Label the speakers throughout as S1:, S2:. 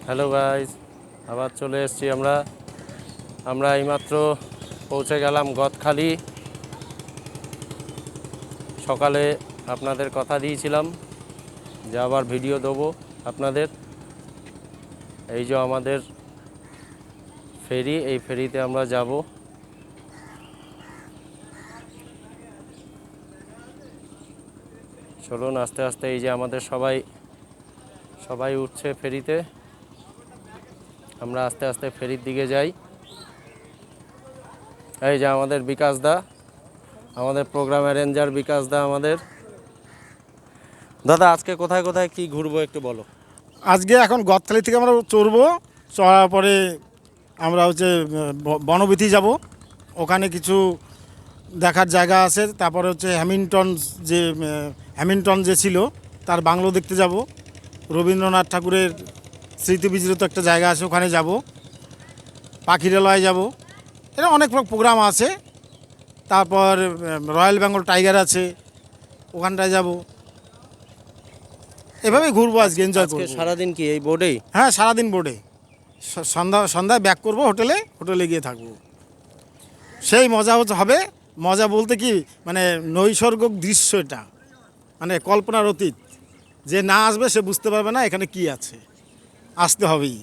S1: Hello guys, আবার চলে এসেছি আমরা এইমাত্র পৌঁছে গেলাম গদখালি। সকালে আপনাদের কথা দিয়েছিলাম যে আবার ভিডিও দেবো আপনাদের। এই যে আমাদের ফেরি, এই ফেরিতে আমরা যাব। চলুন আস্তে আস্তে, এই যে আমাদের সবাই উঠছে ফেরিতে। আমরা আস্তে আস্তে ফেরির দিকে যাই। এই যে আমাদের বিকাশ দা, আমাদের প্রোগ্রাম অ্যারেঞ্জার বিকাশ দা আমাদের। দাদা, আজকে কোথায় কোথায় কি ঘুরবো একটু বলো।
S2: আজকে এখন গদখালি থেকে আমরা চড়বো, চড়ার পরে আমরা বনবিথি যাব। ওখানে কিছু দেখার জায়গা আছে। তারপরে হ্যামিল্টন যে ছিল তার বাংলো দেখতে যাব। রবীন্দ্রনাথ ঠাকুরের স্মৃতি বিজড়িত একটা জায়গা আছে, ওখানে যাব। পাখিরালয় যাব। এটা অনেক প্রোগ্রাম আছে। তারপর রয়্যাল বেঙ্গল টাইগার আছে, ওখানটায় যাব। এভাবেই ঘুরবো, আজকে এনজয় করবো।
S1: সারাদিন কি এই বোর্ডেই?
S2: হ্যাঁ, সারাদিন বোর্ডে। সন্ধ্যায় ব্যাক করবো, হোটেলে গিয়ে থাকবো। সেই মজা হবে। মজা বলতে কি, মানে নৈসর্গিক দৃশ্য, এটা মানে কল্পনার অতীত। যে না আসবে সে বুঝতে পারবে না এখানে কি আছে। আসতে হবেই।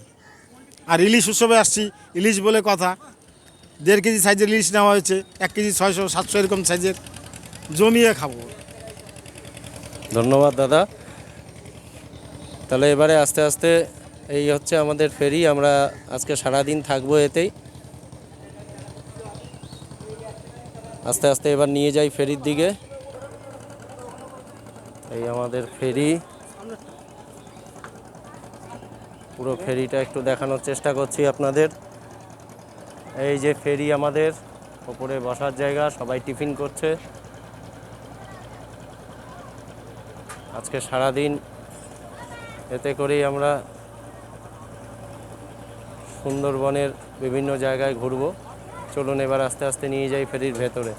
S2: আর ইলিশ উৎসবে আসছি, ইলিশ বলে কথা। 1.5 কেজি সাইজের ইলিশ নেওয়া হয়েছে, 1 কেজি 600-700 এরকম সাইজের। জমিয়ে খাবো।
S1: ধন্যবাদ দাদা। তাহলে এবারে আস্তে আস্তে, এই হচ্ছে আমাদের ফেরি। আমরা আজকে সারাদিন থাকবো এতেই। আস্তে আস্তে এবার নিয়ে যাই ফেরির দিকে। এই আমাদের ফেরি, পুরো ফেরিটা একটু দেখানোর চেষ্টা করছি আপনাদের। এই যে ফেরি আমাদের, ওপরে বসার জায়গা, সবাই টিফিন করছে। আজকে সারাদিন এতে করেই আমরা সুন্দরবনের বিভিন্ন জায়গায় ঘুরবো। চলুন এবার আস্তে আস্তে নিয়ে যাই ফেরির ভেতরে।